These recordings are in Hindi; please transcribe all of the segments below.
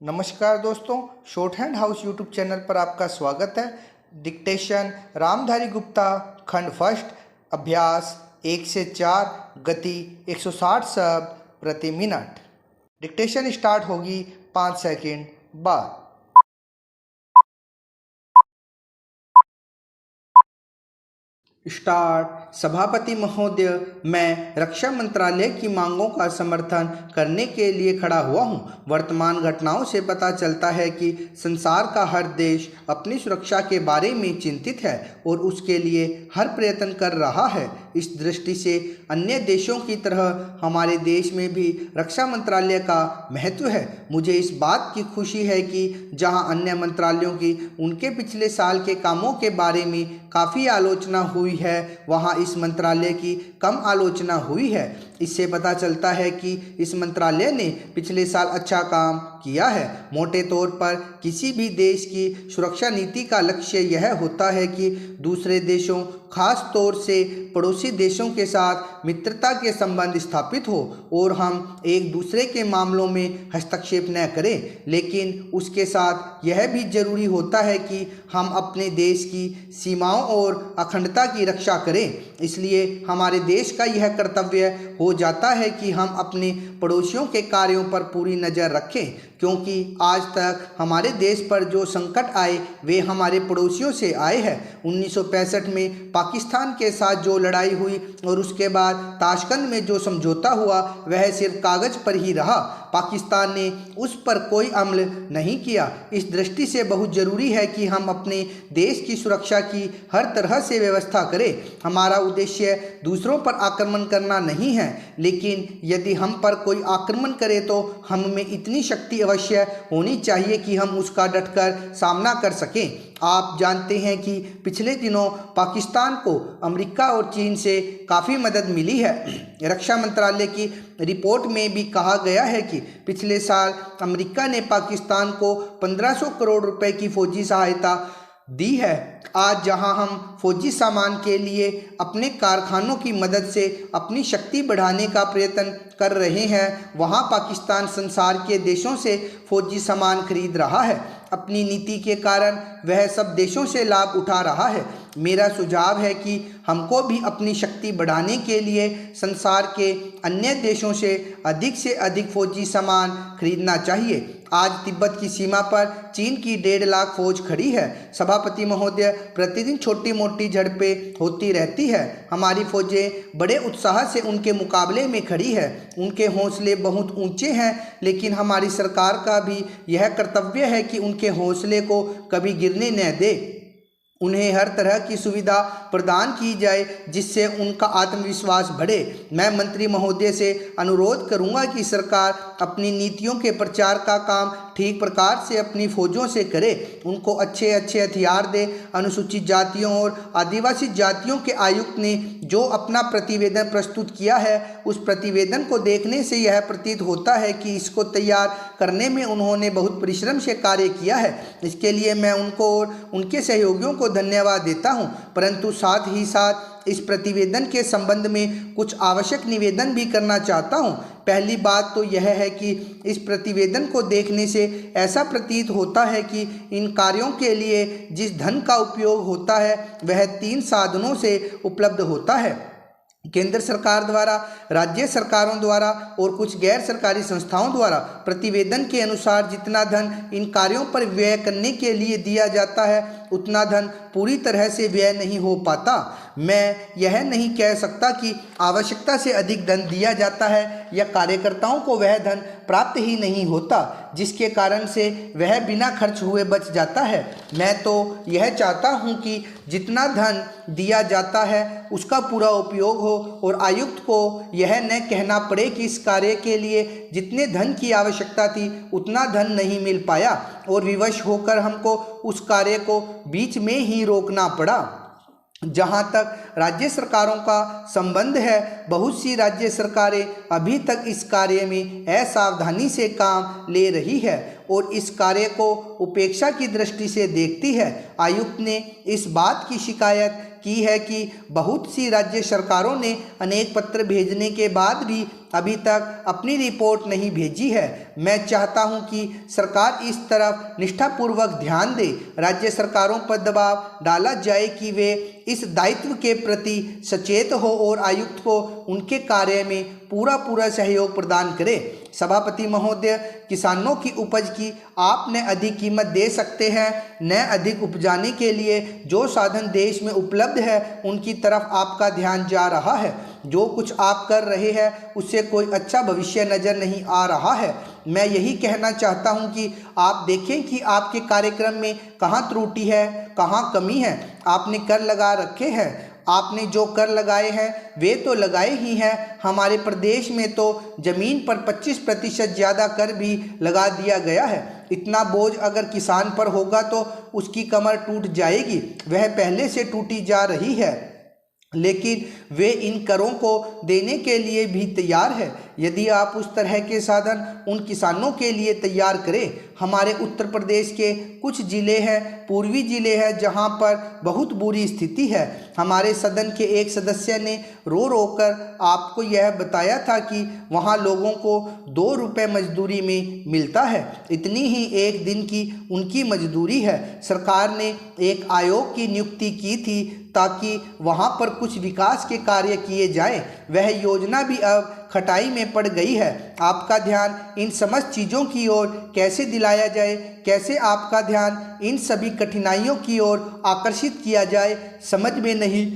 नमस्कार दोस्तों, short hand house YouTube channel पर आपका स्वागत है। डिक्टेशन रामधारी गुप्ता खंड फर्स्ट, अभ्यास 1 से 4, गति 160 शब्द प्रति मिनट। डिक्टेशन स्टार्ट होगी 5 सेकंड बाद। स्टार्ट। सभापति महोदय, मैं रक्षा मंत्रालय की मांगों का समर्थन करने के लिए खड़ा हुआ हूं। वर्तमान घटनाओं से पता चलता है कि संसार का हर देश अपनी सुरक्षा के बारे में चिंतित है और उसके लिए हर प्रयत्न कर रहा है। इस दृष्टि से अन्य देशों की तरह हमारे देश में भी रक्षा मंत्रालय का महत्व है। मुझे इस बात की खुशी है कि जहां अन्य मंत्रालयों की उनके पिछले साल के कामों के बारे में काफ़ी आलोचना हुई है, वहां इस मंत्रालय की कम आलोचना हुई है। इससे पता चलता है कि इस मंत्रालय ने पिछले साल अच्छा काम किया है। मोटे तौर पर किसी भी देश की सुरक्षा नीति का लक्ष्य यह होता है कि दूसरे देशों, खास तौर से पड़ोसी देशों के साथ मित्रता के संबंध स्थापित हो और हम एक दूसरे के मामलों में हस्तक्षेप न करें। लेकिन उसके साथ यह भी जरूरी होता है कि हम अपने देश की सीमाओं और अखंडता की रक्षा करें। इसलिए हमारे देश का यह कर्तव्य हो जाता है कि हम अपने पड़ोसियों के कार्यों पर पूरी नज़र रखें, क्योंकि आज तक हमारे देश पर जो संकट आए वे हमारे पड़ोसियों से आए हैं। 1965 में पाकिस्तान के साथ जो लड़ाई हुई और उसके बाद ताशकंद में जो समझौता हुआ वह सिर्फ कागज़ पर ही रहा। पाकिस्तान ने उस पर कोई अमल नहीं किया। इस दृष्टि से बहुत ज़रूरी है कि हम अपने देश की सुरक्षा की हर तरह से व्यवस्था करें। हमारा उद्देश्य दूसरों पर आक्रमण करना नहीं है, लेकिन यदि हम पर कोई आक्रमण करे तो हम में इतनी शक्ति अवश्य होनी चाहिए कि हम उसका डटकर सामना कर सकें। आप जानते हैं कि पिछले दिनों पाकिस्तान को अमेरिका और चीन से काफ़ी मदद मिली है। रक्षा मंत्रालय की रिपोर्ट में भी कहा गया है कि पिछले साल अमेरिका ने पाकिस्तान को 1500 करोड़ रुपए की फौजी सहायता दी है। आज जहां हम फौजी सामान के लिए अपने कारखानों की मदद से अपनी शक्ति बढ़ाने का प्रयत्न कर रहे हैं, वहां पाकिस्तान संसार के देशों से फौजी सामान खरीद रहा है। अपनी नीति के कारण वह सब देशों से लाभ उठा रहा है। मेरा सुझाव है कि हमको भी अपनी शक्ति बढ़ाने के लिए संसार के अन्य देशों से अधिक फौजी सामान खरीदना चाहिए। आज तिब्बत की सीमा पर चीन की 1.5 लाख फौज खड़ी है। सभापति महोदय, प्रतिदिन छोटी मोटी झड़पें होती रहती है। हमारी फौजें बड़े उत्साह से उनके मुकाबले में खड़ी है। उनके हौसले बहुत ऊंचे हैं, लेकिन हमारी सरकार का भी यह कर्तव्य है कि उनके हौसले को कभी गिरने न दे। उन्हें हर तरह की सुविधा प्रदान की जाए जिससे उनका आत्मविश्वास बढ़े। मैं मंत्री महोदय से अनुरोध करूंगा कि सरकार अपनी नीतियों के प्रचार का काम ठीक प्रकार से अपनी फौजों से करे, उनको अच्छे हथियार दे। अनुसूचित जातियों और आदिवासी जातियों के आयुक्त ने जो अपना प्रतिवेदन प्रस्तुत किया है, उस प्रतिवेदन को देखने से यह प्रतीत होता है कि इसको तैयार करने में उन्होंने बहुत परिश्रम से कार्य किया है। इसके लिए मैं उनको और उनके सहयोगियों को धन्यवाद देता हूं, परंतु साथ ही साथ इस प्रतिवेदन के संबंध में कुछ आवश्यक निवेदन भी करना चाहता हूं। पहली बात तो यह है कि इस प्रतिवेदन को देखने से ऐसा प्रतीत होता है कि इन कार्यों के लिए जिस धन का उपयोग होता है वह 3 साधनों से उपलब्ध होता है: केंद्र सरकार द्वारा, राज्य सरकारों द्वारा और कुछ गैर सरकारी संस्थाओं द्वारा। प्रतिवेदन के अनुसार जितना धन इन कार्यों पर व्यय करने के लिए दिया जाता है उतना धन पूरी तरह से व्यय नहीं हो पाता। मैं यह नहीं कह सकता कि आवश्यकता से अधिक धन दिया जाता है या कार्यकर्ताओं को वह धन प्राप्त ही नहीं होता, जिसके कारण से वह बिना खर्च हुए बच जाता है। मैं तो यह चाहता हूं कि जितना धन दिया जाता है उसका पूरा उपयोग हो और आयुक्त को यह न कहना पड़े कि इस कार्य के लिए जितने धन की आवश्यकता थी उतना धन नहीं मिल पाया और विवश होकर हमको उस कार्य को बीच में ही रोकना पड़ा। जहाँ तक राज्य सरकारों का संबंध है, बहुत सी राज्य सरकारें अभी तक इस कार्य में असावधानी से काम ले रही है और इस कार्य को उपेक्षा की दृष्टि से देखती है। आयुक्त ने इस बात की शिकायत की है कि बहुत सी राज्य सरकारों ने अनेक पत्र भेजने के बाद भी अभी तक अपनी रिपोर्ट नहीं भेजी है। मैं चाहता हूं कि सरकार इस तरफ निष्ठापूर्वक ध्यान दे। राज्य सरकारों पर दबाव डाला जाए कि वे इस दायित्व के प्रति सचेत हो और आयुक्त को उनके कार्य में पूरा सहयोग प्रदान करे। सभापति महोदय, किसानों की उपज की आप न अधिक कीमत दे सकते हैं न अधिक उपजाने के लिए जो साधन देश में उपलब्ध है उनकी तरफ आपका ध्यान जा रहा है। जो कुछ आप कर रहे हैं उससे कोई अच्छा भविष्य नज़र नहीं आ रहा है। मैं यही कहना चाहता हूं कि आप देखें कि आपके कार्यक्रम में कहाँ त्रुटि है, कहाँ कमी है। आपने कर लगा रखे हैं, आपने जो कर लगाए हैं वे तो लगाए ही हैं। हमारे प्रदेश में तो ज़मीन पर 25% ज़्यादा कर भी लगा दिया गया है। इतना बोझ अगर किसान पर होगा तो उसकी कमर टूट जाएगी। वह पहले से टूटी जा रही है, लेकिन वे इन करों को देने के लिए भी तैयार है। यदि आप उस तरह के साधन उन किसानों के लिए तैयार करें। हमारे उत्तर प्रदेश के कुछ ज़िले हैं, पूर्वी ज़िले हैं, जहां पर बहुत बुरी स्थिति है। हमारे सदन के एक सदस्य ने रो रो कर आपको यह बताया था कि वहां लोगों को 2 रुपये मजदूरी में मिलता है। इतनी ही एक दिन की उनकी मजदूरी है। सरकार ने एक आयोग की नियुक्ति की थी ताकि वहां पर कुछ विकास के कार्य किए जाएं। वह योजना भी अब खटाई में पड़ गई है। आपका ध्यान इन समस्त चीज़ों की ओर कैसे दिलाया जाए, कैसे आपका ध्यान इन सभी कठिनाइयों की ओर आकर्षित किया जाए, समझ में नहीं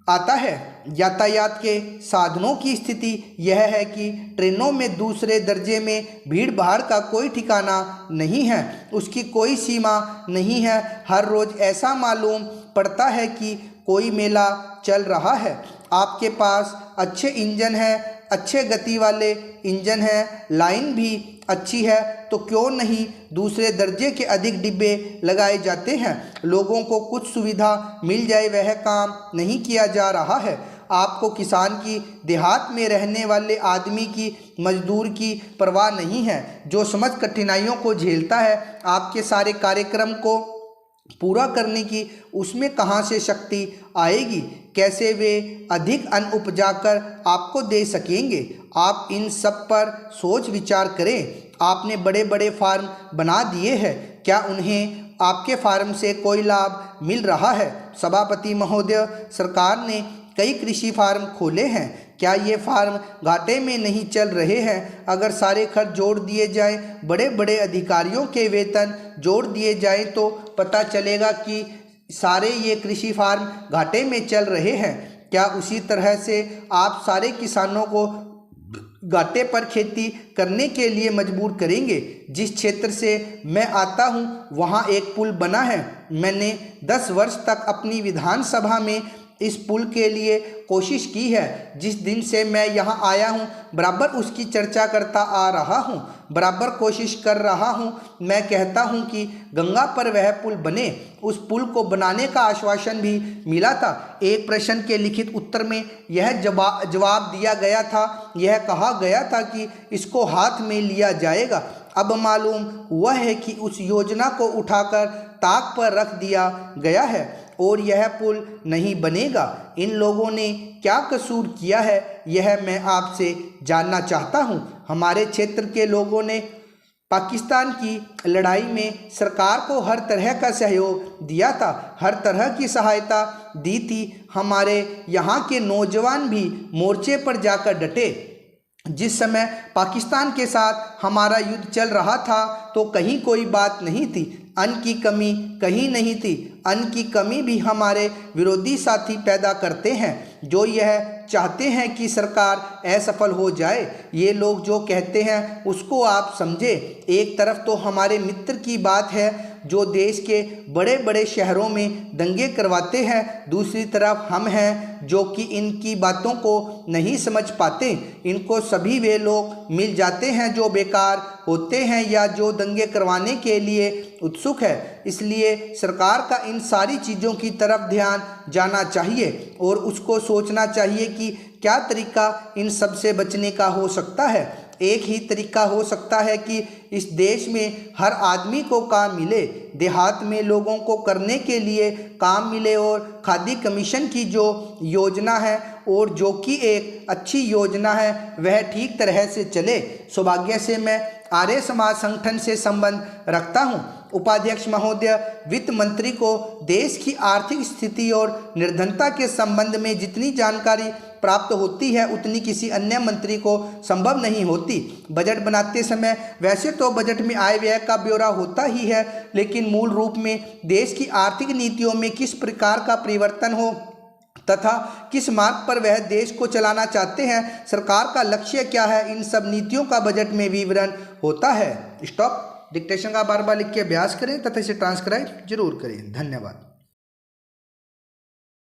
आता है। यातायात के साधनों की स्थिति यह है कि ट्रेनों में दूसरे दर्जे में भीड़ भाड़ का कोई ठिकाना नहीं है, उसकी कोई सीमा नहीं है। हर रोज़ ऐसा मालूम पड़ता है कि कोई मेला चल रहा है। आपके पास अच्छे इंजन हैं, अच्छे गति वाले इंजन हैं, लाइन भी अच्छी है, तो क्यों नहीं दूसरे दर्जे के अधिक डिब्बे लगाए जाते हैं। लोगों को कुछ सुविधा मिल जाए, वह काम नहीं किया जा रहा है। आपको किसान की देहात में रहने वाले आदमी की, मजदूर की परवाह नहीं है, जो समझ कठिनाइयों को झेलता है। आपके सारे कार्यक्रम को पूरा करने की उसमें कहाँ से शक्ति आएगी, कैसे वे अधिक अन्न उपजा कर आपको दे सकेंगे। आप इन सब पर सोच विचार करें। आपने बड़े बड़े फार्म बना दिए हैं, क्या उन्हें आपके फार्म से कोई लाभ मिल रहा है। सभापति महोदय, सरकार ने कई कृषि फार्म खोले हैं, क्या ये फार्म घाटे में नहीं चल रहे हैं। अगर सारे खर्च जोड़ दिए जाएं, बड़े बड़े अधिकारियों के वेतन जोड़ दिए जाएं, तो पता चलेगा कि सारे ये कृषि फार्म घाटे में चल रहे हैं। क्या उसी तरह से आप सारे किसानों को घाटे पर खेती करने के लिए मजबूर करेंगे। जिस क्षेत्र से मैं आता हूँ वहाँ एक पुल बना है। मैंने 10 वर्ष तक अपनी विधानसभा में इस पुल के लिए कोशिश की है। जिस दिन से मैं यहाँ आया हूँ बराबर उसकी चर्चा करता आ रहा हूँ, बराबर कोशिश कर रहा हूँ। मैं कहता हूँ कि गंगा पर वह पुल बने। उस पुल को बनाने का आश्वासन भी मिला था। एक प्रश्न के लिखित उत्तर में यह जवाब दिया गया था, यह कहा गया था कि इसको हाथ में लिया जाएगा। अब मालूम हुआ है कि उस योजना को उठाकर ताक पर रख दिया गया है और यह पुल नहीं बनेगा। इन लोगों ने क्या कसूर किया है, यह मैं आपसे जानना चाहता हूं। हमारे क्षेत्र के लोगों ने पाकिस्तान की लड़ाई में सरकार को हर तरह का सहयोग दिया था, हर तरह की सहायता दी थी। हमारे यहाँ के नौजवान भी मोर्चे पर जाकर डटे। जिस समय पाकिस्तान के साथ हमारा युद्ध चल रहा था तो कहीं कोई बात नहीं थी, अन्न की कमी कहीं नहीं थी। अन्न की कमी भी हमारे विरोधी साथी पैदा करते हैं, जो यह चाहते हैं कि सरकार असफल हो जाए। ये लोग जो कहते हैं उसको आप समझे। एक तरफ तो हमारे मित्र की बात है जो देश के बड़े बड़े शहरों में दंगे करवाते हैं, दूसरी तरफ हम हैं जो कि इनकी बातों को नहीं समझ पाते। इनको सभी वे लोग मिल जाते हैं जो बेकार होते हैं या जो दंगे करवाने के लिए उत्सुक है। इसलिए सरकार का इन सारी चीज़ों की तरफ ध्यान जाना चाहिए और उसको सोचना चाहिए कि क्या तरीका इन सब से बचने का हो सकता है। एक ही तरीका हो सकता है कि इस देश में हर आदमी को काम मिले, देहात में लोगों को करने के लिए काम मिले और खादी कमीशन की जो योजना है और जो कि एक अच्छी योजना है वह ठीक तरह से चले। सौभाग्य से मैं आर्य समाज संगठन से संबंध रखता हूँ। उपाध्यक्ष महोदय, वित्त मंत्री को देश की आर्थिक स्थिति और निर्धनता के संबंध में जितनी जानकारी प्राप्त होती है उतनी किसी अन्य मंत्री को संभव नहीं होती। बजट बनाते समय वैसे तो बजट में आय व्यय का ब्यौरा होता ही है, लेकिन मूल रूप में देश की आर्थिक नीतियों में किस प्रकार का परिवर्तन हो तथा किस मार्ग पर वह देश को चलाना चाहते हैं, सरकार का लक्ष्य क्या है, इन सब नीतियों का बजट में विवरण होता है। स्टॉप। डिक्टेशन का बार बार लिख के अभ्यास करें तथा इसे ट्रांसक्राइब जरूर करें। धन्यवाद।